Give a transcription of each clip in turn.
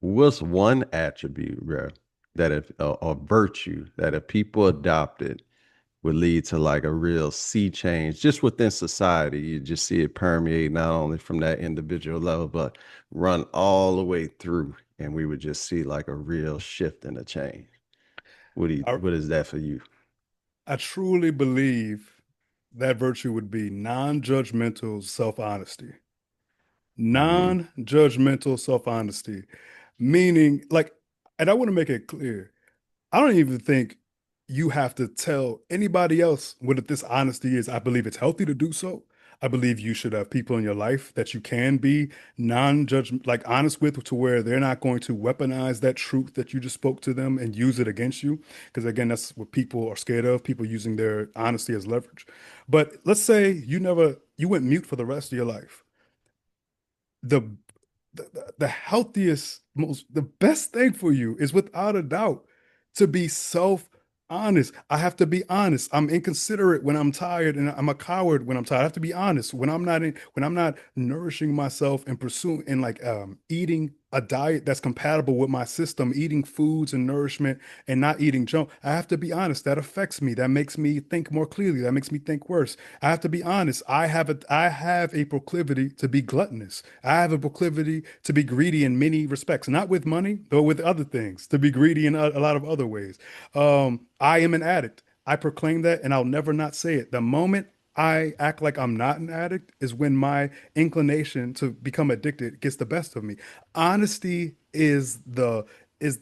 What's one attribute, bro, that if or virtue that if people adopted would lead to like a real sea change just within society? You just see it permeate not only from that individual level, but run all the way through, and we would just see like a real shift and a change. I, What is that for you? I truly believe that virtue would be non-judgmental self-honesty. Mm, Non-judgmental self-honesty, meaning like, and I want to make it clear, I don't even think you have to tell anybody else what this honesty is. I believe it's healthy to do so. I believe you should have people in your life that you can be non-judgment, like honest with, to where they're not going to weaponize that truth that you just spoke to them and use it against you. Because again, that's what people are scared of, people using their honesty as leverage. But let's say you went mute for the rest of your life. The the healthiest, the best thing for you is without a doubt to be self-honest. I have to be honest. I'm inconsiderate when I'm tired, and I'm a coward when I'm tired. I have to be honest when I'm not nourishing myself and pursuing and like eating a diet that's compatible with my system, eating foods and nourishment and not eating junk. I have to be honest. That affects me. That makes me think more clearly. That makes me think worse. I have to be honest. I have a proclivity to be gluttonous. I have a proclivity to be greedy in many respects, not with money, but with other things, to be greedy in a lot of other ways. I am an addict. I proclaim that and I'll never not say it. The moment I act like I'm not an addict is when my inclination to become addicted gets the best of me. Honesty is the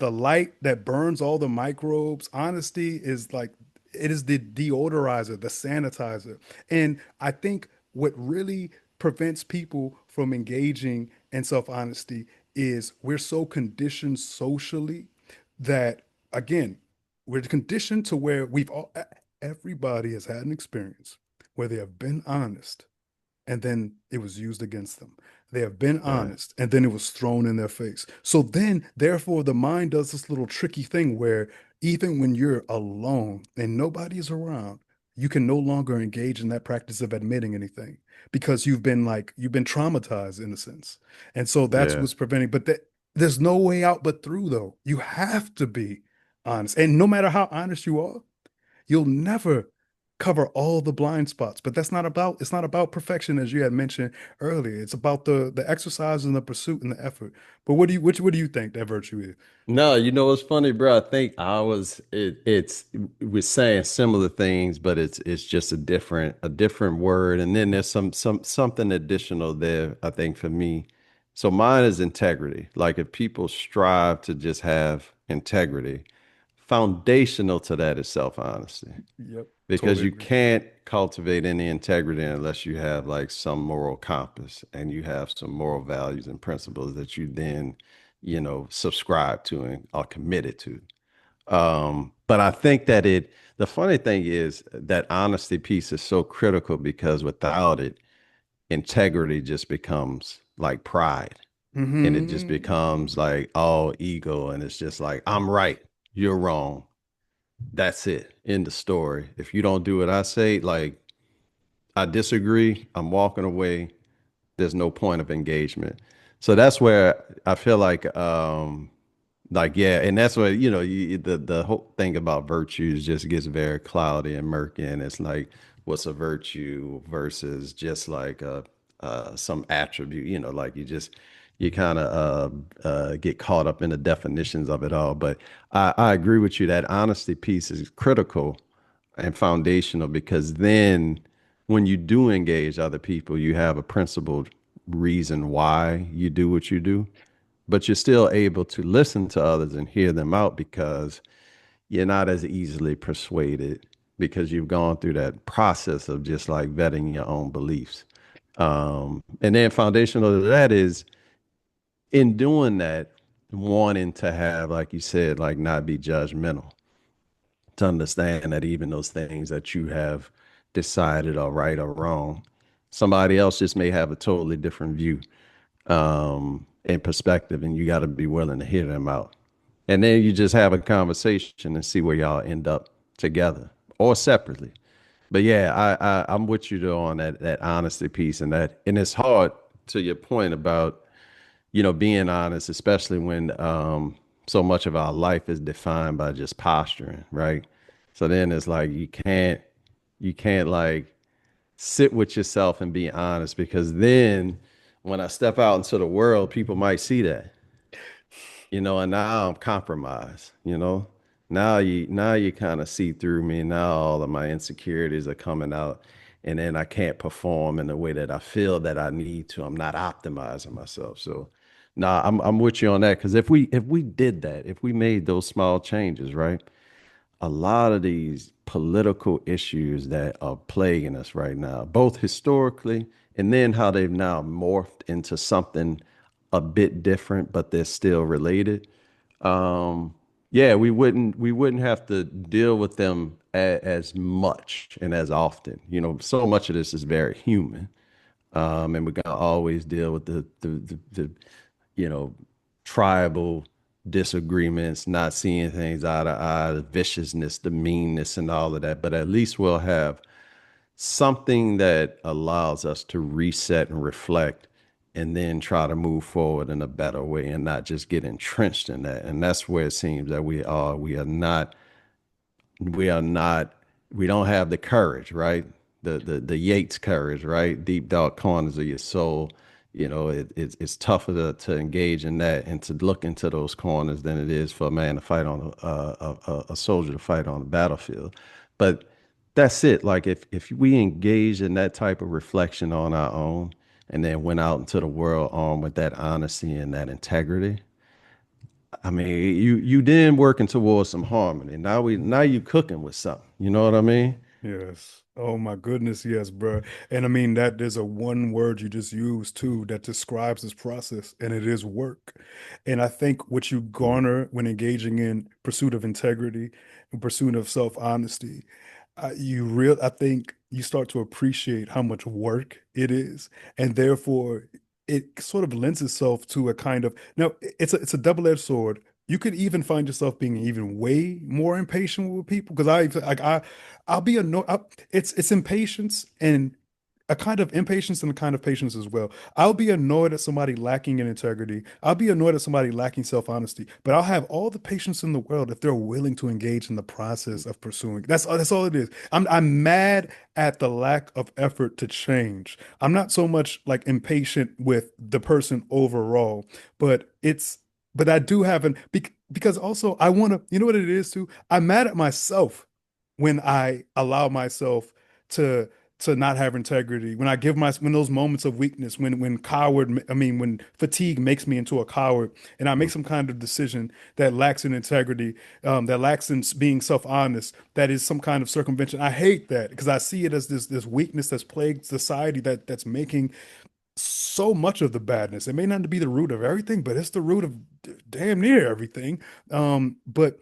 light that burns all the microbes. Honesty is like it is the deodorizer, the sanitizer. And I think what really prevents people from engaging in self-honesty is we're so conditioned socially that again, we're conditioned to where everybody has had an experience where they have been honest and then it was used against them. They have been right. honest and then it was thrown in their face. So then, therefore, the mind does this little tricky thing where even when you're alone and nobody is around, you can no longer engage in that practice of admitting anything because you've been traumatized in a sense. And so that's Yeah. what's preventing, there's no way out but through though. You have to be honest. And no matter how honest you are, you'll never cover all the blind spots, but it's not about perfection as you had mentioned earlier. It's about the exercise and the pursuit and the effort. But what do you think that virtue is? No, you know what's funny, bro? I think I was it's we're saying similar things, but it's just a different word. And then there's something additional there, I think, for me. So mine is integrity. Like if people strive to just have integrity, foundational to that is self-honesty. Yep, Because totally you agree. can't cultivate any integrity unless you have like some moral compass and you have some moral values and principles that you then, subscribe to and are committed to. But I think that the funny thing is that honesty piece is so critical because without it, integrity just becomes like pride, and it just Hmm. becomes like all ego, and it's just like, I'm right, you're wrong. That's it. In the story. If you don't do what I say, like I disagree, I'm walking away. There's no point of engagement. So that's where I feel like yeah, and that's where the whole thing about virtues just gets very cloudy and murky, and it's like what's a virtue versus just like some attribute, like you kind of get caught up in the definitions of it all. But I agree with you that honesty piece is critical and foundational because then when you do engage other people, you have a principled reason why you do what you do, but you're still able to listen to others and hear them out because you're not as easily persuaded because you've gone through that process of just like vetting your own beliefs. And then foundational to that is in doing that, wanting to have, like you said, like not be judgmental, to understand that even those things that you have decided are right or wrong, somebody else just may have a totally different view and perspective, and you got to be willing to hear them out. And then you just have a conversation and see where y'all end up together or separately. But yeah, I'm with you though on that honesty piece and that, and it's hard to your point about being honest, especially when so much of our life is defined by just posturing, right? So then it's like you can't like sit with yourself and be honest because then when I step out into the world, people might see that, and now I'm compromised, Now you kind of see through me. Now all of my insecurities are coming out, and then I can't perform in the way that I feel that I need to. I'm not optimizing myself. So nah, I'm with you on that. Because if we did that, if we made those small changes, right? A lot of these political issues that are plaguing us right now, both historically and then how they've now morphed into something a bit different, but they're still related. Yeah, we wouldn't have to deal with them as much and as often. So much of this is very human, and we're gonna always deal with the you know tribal disagreements, not seeing things eye to eye, the viciousness, the meanness, and all of that. But at least we'll have something that allows us to reset and reflect and then try to move forward in a better way and not just get entrenched in that. And that's where it seems that we are not we don't have the courage, right? The Yates courage, right? Deep dark corners of your soul. It's tougher to engage in that and to look into those corners than it is for a man to fight on a soldier to fight on the battlefield. But that's it. Like if we engage in that type of reflection on our own and then went out into the world armed with that honesty and that integrity, I mean, you then working towards some harmony. Now you cooking with something. You know what I mean? Yes. Oh my goodness, yes, bro. And I mean that there's a one word you just used too that describes this process, and it is work. And I think what you garner when engaging in pursuit of integrity and pursuit of self-honesty, I think you start to appreciate how much work it is, and therefore it sort of lends itself to a kind of now it's a double-edged sword. You could even find yourself being even way more impatient with people because I'll be annoyed. It's impatience and a kind of impatience and a kind of patience as well. I'll be annoyed at somebody lacking in integrity. I'll be annoyed at somebody lacking self-honesty, but I'll have all the patience in the world if they're willing to engage in the process of pursuing. That's all it is. I'm mad at the lack of effort to change. I'm not so much like impatient with the person overall, but I do have because also I want to, you know what it is too? I'm mad at myself when I allow myself to not have integrity, when I give when those moments of weakness, when fatigue makes me into a coward, and I make some kind of decision that lacks in integrity, that lacks in being self-honest, that is some kind of circumvention. I hate that because I see it as this weakness that's plagued society that's making so much of the badness. It may not be the root of everything, but it's the root of damn near everything. But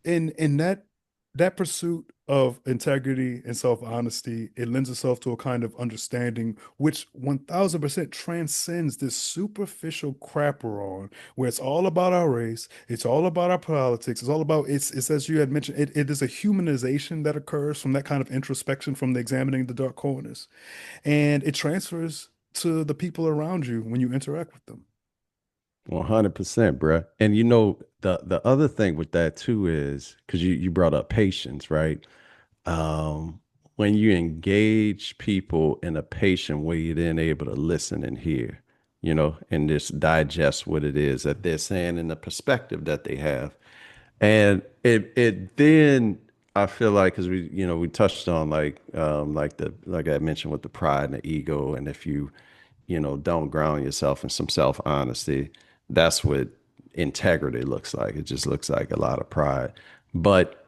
in that pursuit of integrity and self-honesty, it lends itself to a kind of understanding which 1000% transcends this superficial crap we're on, where it's all about our race, it's all about our politics, it's as you had mentioned, it is a humanization that occurs from that kind of introspection, from the examining the dark corners, and it transfers to the people around you when you interact with them. 100%, bruh. And the other thing with that too is because you brought up patience, right? Um, when you engage people in a patient way, you're then able to listen and hear, and just digest what it is that they're saying and the perspective that they have. And it then I feel like because we touched on like I mentioned with the pride and the ego, and if you don't ground yourself in some self honesty, that's what integrity looks like. It just looks like a lot of pride. But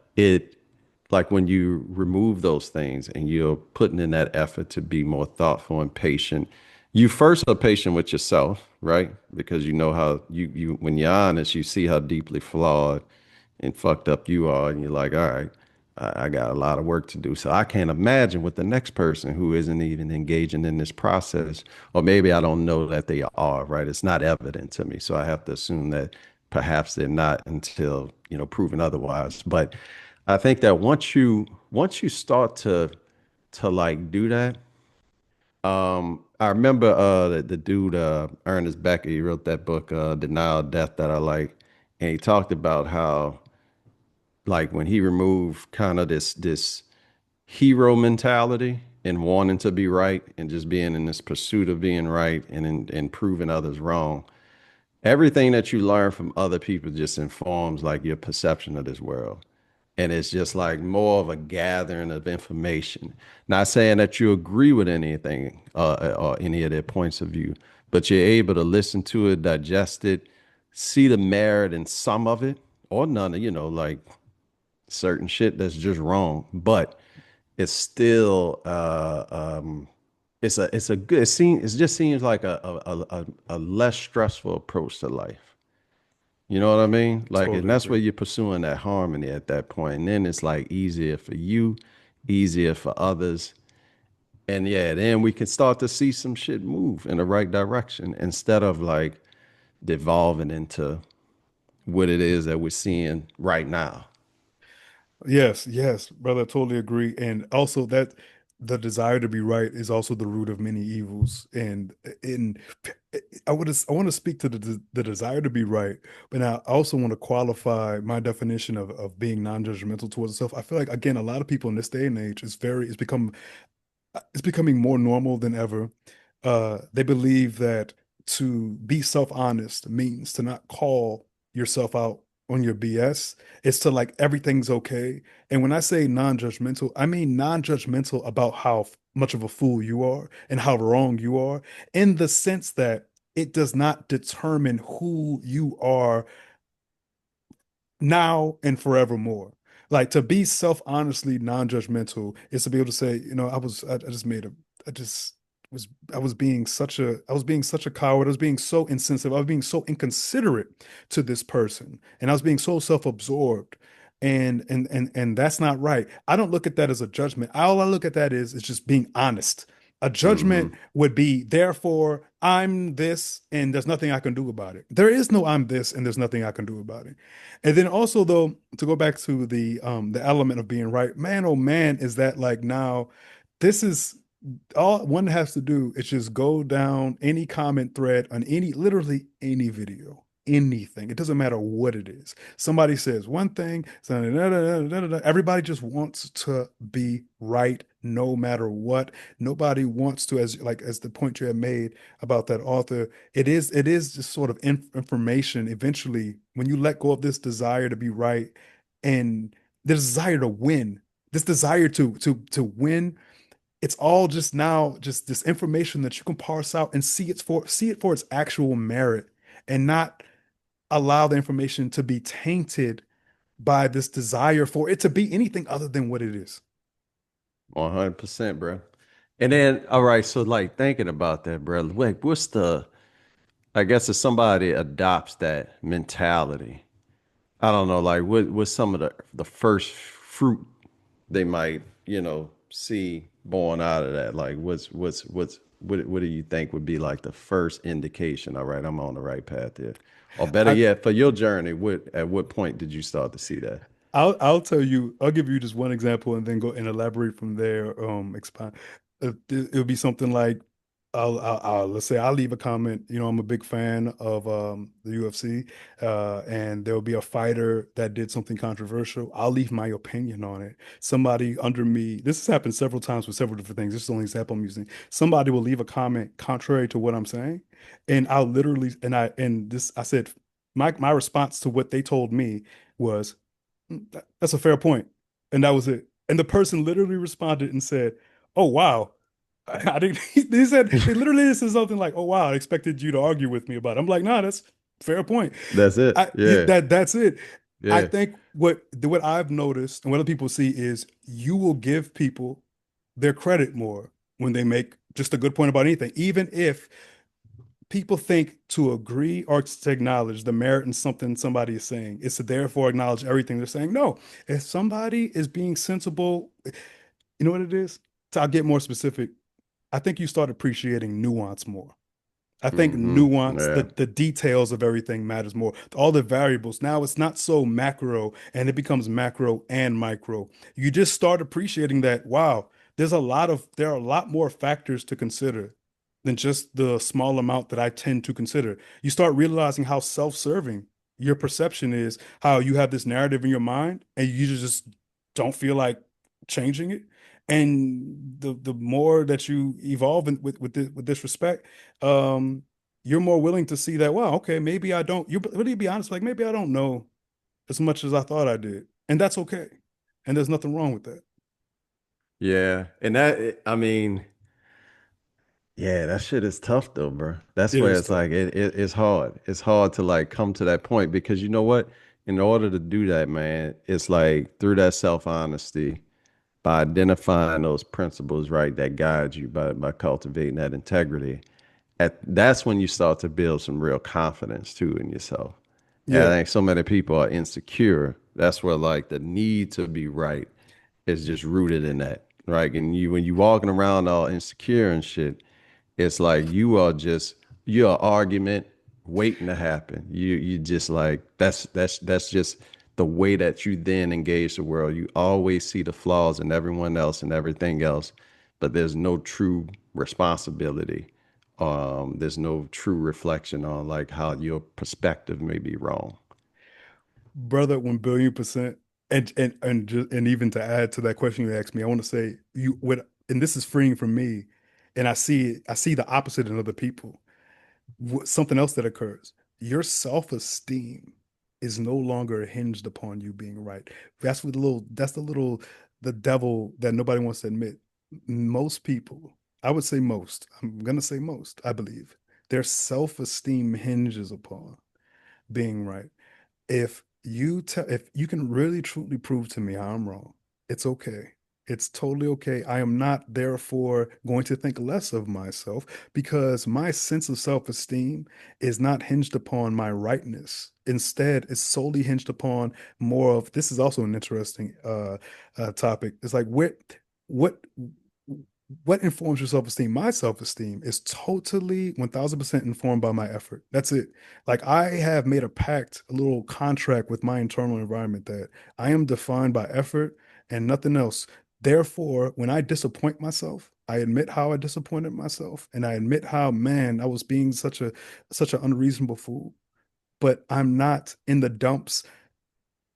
like when you remove those things and you're putting in that effort to be more thoughtful and patient, you first are patient with yourself, right? Because you know how you when you're honest, you see how deeply flawed and fucked up you are, and you're like, all right, I got a lot of work to do. So I can't imagine with the next person who isn't even engaging in this process, or maybe I don't know that they are, right? It's not evident to me. So I have to assume that perhaps they're not until, proven otherwise. But I think that once you start to like do that, I remember the dude Ernest Becker, he wrote that book Denial of Death that I like, and he talked about how like when he removed kind of this hero mentality and wanting to be right and just being in this pursuit of being right and proving others wrong. Everything that you learn from other people just informs like your perception of this world. And it's just like more of a gathering of information. Not saying that you agree with anything or any of their points of view, but you're able to listen to it, digest it, see the merit in some of it or none of, like certain shit that's just wrong. But it's still it's a good it just seems like a less stressful approach to life. You know what I mean? Like, and Totally that's where agree. you're pursuing that harmony at that point. And then it's like easier for you, easier for others. And yeah, then we can start to see some shit move in the right direction instead of like devolving into what it is that we're seeing right now. Yes, yes, brother, I totally agree. And also that the desire to be right is also the root of many evils. And I want to speak to the desire to be right, but I also want to qualify my definition of being non-judgmental towards itself. I feel like again, a lot of people in this day and age it's becoming more normal than ever. They believe that to be self-honest means to not call yourself out on your BS. It's to like everything's okay. And when I say non-judgmental, I mean non-judgmental about how much of a fool you are and how wrong you are, in the sense that it does not determine who you are now and forevermore. Like to be self-honestly non-judgmental is to be able to say, I just made a I just was I was being such a coward. I was being so insensitive. I was being so inconsiderate to this person. And I was being so self-absorbed. And that's not right. I don't look at that as a judgment. All I look at that is just being honest. A judgment Hmm. would be, therefore, I'm this and there's nothing I can do about it. There is no I'm this and there's nothing I can do about it. And then also though, to go back to the element of being right, man, oh man, is that like now this is all one has to do is just go down any comment thread on literally any video, anything. It doesn't matter what it is. Somebody says one thing, everybody just wants to be right no matter what. Nobody wants to, as the point you have made about that author, it is just sort of information. Eventually, when you let go of this desire to be right and the desire to win, this desire to win, it's all just now just this information that you can parse out and see it for its actual merit and not allow the information to be tainted by this desire for it to be anything other than what it is. 100%, bro. And then, all right, so like thinking about that, bro, like I guess if somebody adopts that mentality, I don't know, like what's some of the first fruit they might, see born out of that? Like what do you think would be like the first indication? All right, I'm on the right path here. Or better I yet, for your journey, at what point did you start to see that? I'll tell you, I'll give you just one example and then go and elaborate from there, expand. It'll be something like let's say I'll leave a comment. I'm a big fan of the UFC, and there'll be a fighter that did something controversial. I'll leave my opinion on it. Somebody under me, this has happened several times with several different things. This is the only example I'm using. Somebody will leave a comment contrary to what I'm saying, and I'll literally and this I said my response to what they told me was, That's a fair point. And that was it. And the person literally responded and said, Oh, wow. I didn't, they literally said something like, Oh, wow, I expected you to argue with me about it. I'm like, nah, that's a fair point. That's it. Yeah. That's it. I Yeah. think what I've noticed and what other people see is you will give people their credit more when they make just a good point about anything, even if people think to agree or to acknowledge the merit in something somebody is saying is to therefore acknowledge everything they're saying. No, if somebody is being sensible, you know what it is? So I'll get more specific. I think you start appreciating nuance more. I think Hmm. nuance, Yeah. the details of everything matters more. All the variables. Now it's not so macro and it becomes macro and micro. You just start appreciating that, wow, there are a lot more factors to consider than just the small amount that I tend to consider. You start realizing how self-serving your perception is, how you have this narrative in your mind and you just don't feel like changing it. And the more that you evolve with this respect, you're more willing to see that, wow, okay, maybe I don't, you really be honest, like maybe I don't know as much as I thought I did. And that's okay. And there's nothing wrong with that. Yeah. And that, I mean, yeah, that shit is tough though, bro. That's It where is it's tough. like it's hard. It's hard to like come to that point because you know what? In order to do that, man, it's like through that self-honesty, by identifying those principles, right, that guide you by cultivating that integrity. That's when you start to build some real confidence too in yourself. And I Yeah. think so many people are insecure. That's where like the need to be right is just rooted in that, right? And you when you walking around all insecure and shit, it's like you are just you're an argument waiting to happen. You just like that's just the way that you then engage the world. You always see the flaws in everyone else and everything else, but there's no true responsibility. There's no true reflection on like how your perspective may be wrong. Brother, 1 billion%. And even to add to that question you asked me, I want to say you what and this is freeing for me. And I see the opposite in other people. Something else that occurs. Your self-esteem is no longer hinged upon you being right. That's the devil that nobody wants to admit. Most people, I would say most, I'm gonna say most, I believe, their self-esteem hinges upon being right. If you can really truly prove to me I'm wrong, it's okay. It's totally okay. I am not therefore going to think less of myself because my sense of self-esteem is not hinged upon my rightness. Instead, it's solely hinged upon more of this is also an interesting topic. It's like what what informs your self-esteem? My self-esteem is totally 1000% informed by my effort. That's it. Like I have made a pact, a little contract with my internal environment that I am defined by effort and nothing else. Therefore, when I disappoint myself, I admit how I disappointed myself and I admit how, man, I was being such an unreasonable fool. But I'm not in the dumps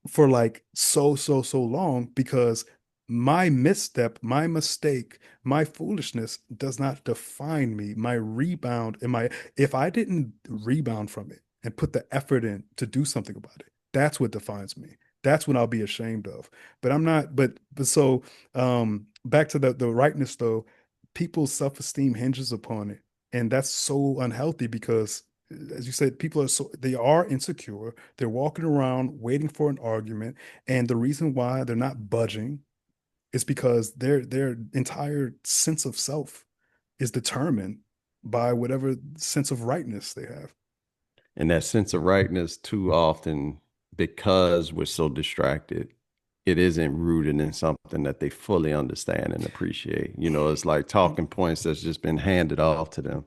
for like so long because my misstep, my mistake, my foolishness does not define me. My rebound and my if I didn't rebound from it and put the effort in to do something about it, that's what defines me. That's what I'll be ashamed of. But I'm not, but so back to the rightness though, people's self-esteem hinges upon it. And that's so unhealthy because as you said, people are they are insecure. They're walking around waiting for an argument, and the reason why they're not budging is because their entire sense of self is determined by whatever sense of rightness they have. And that sense of rightness too often, because we're so distracted, it isn't rooted in something that they fully understand and appreciate. You know, it's like talking points that's just been handed off to them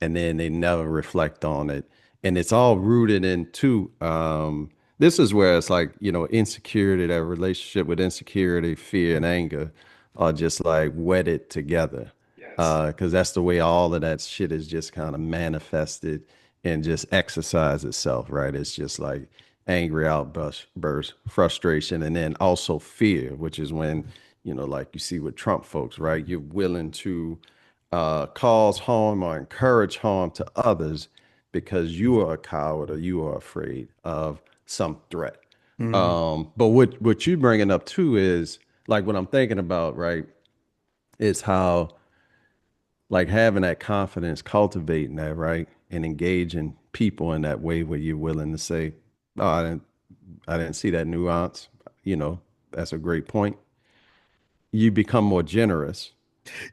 and then they never reflect on it. And it's all rooted into this is where it's like, you know, insecurity, that relationship with insecurity, fear, and anger are just like wedded together. Yes. Because that's the way all of that shit is just kind of manifested and just exercise itself, right? It's just like angry outburst, frustration, and then also fear, which is when, you know, like you see with Trump folks, right? You're willing to cause harm or encourage harm to others because you are a coward or you are afraid of some threat. Hmm. But what you bringing up too is like what I'm thinking about, right? Is how like having that confidence, cultivating that, right, and engaging people in that way where you're willing to say, "Oh, I didn't see that nuance." You know, that's a great point. You become more generous,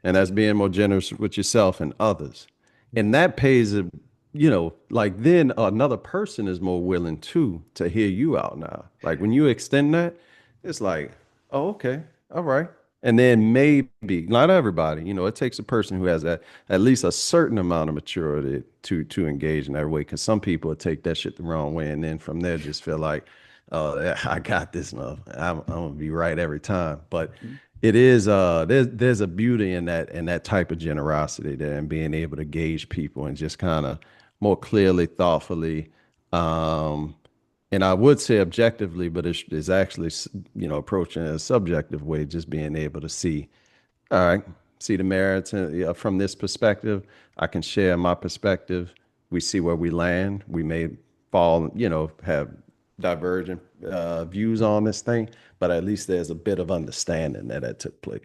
and that's being more generous with yourself and others. And that pays a, you know, like then another person is more willing to hear you out now. Like when you extend that, it's like, oh, okay, all right. And then maybe not everybody, you know, it takes a person who has at least a certain amount of maturity to engage in that way. Because some people take that shit the wrong way, and then from there just feel like, oh, I got this, no, I'm gonna be right every time. But It is there's a beauty in that type of generosity there and being able to gauge people and just kind of more clearly, thoughtfully, um, and I would say objectively, but it's actually approaching it in a subjective way, just being able to see, all right, see the merits from this perspective. I can share my perspective. We see where we land. We may fall, have divergent views on this thing, but at least there's a bit of understanding that took place.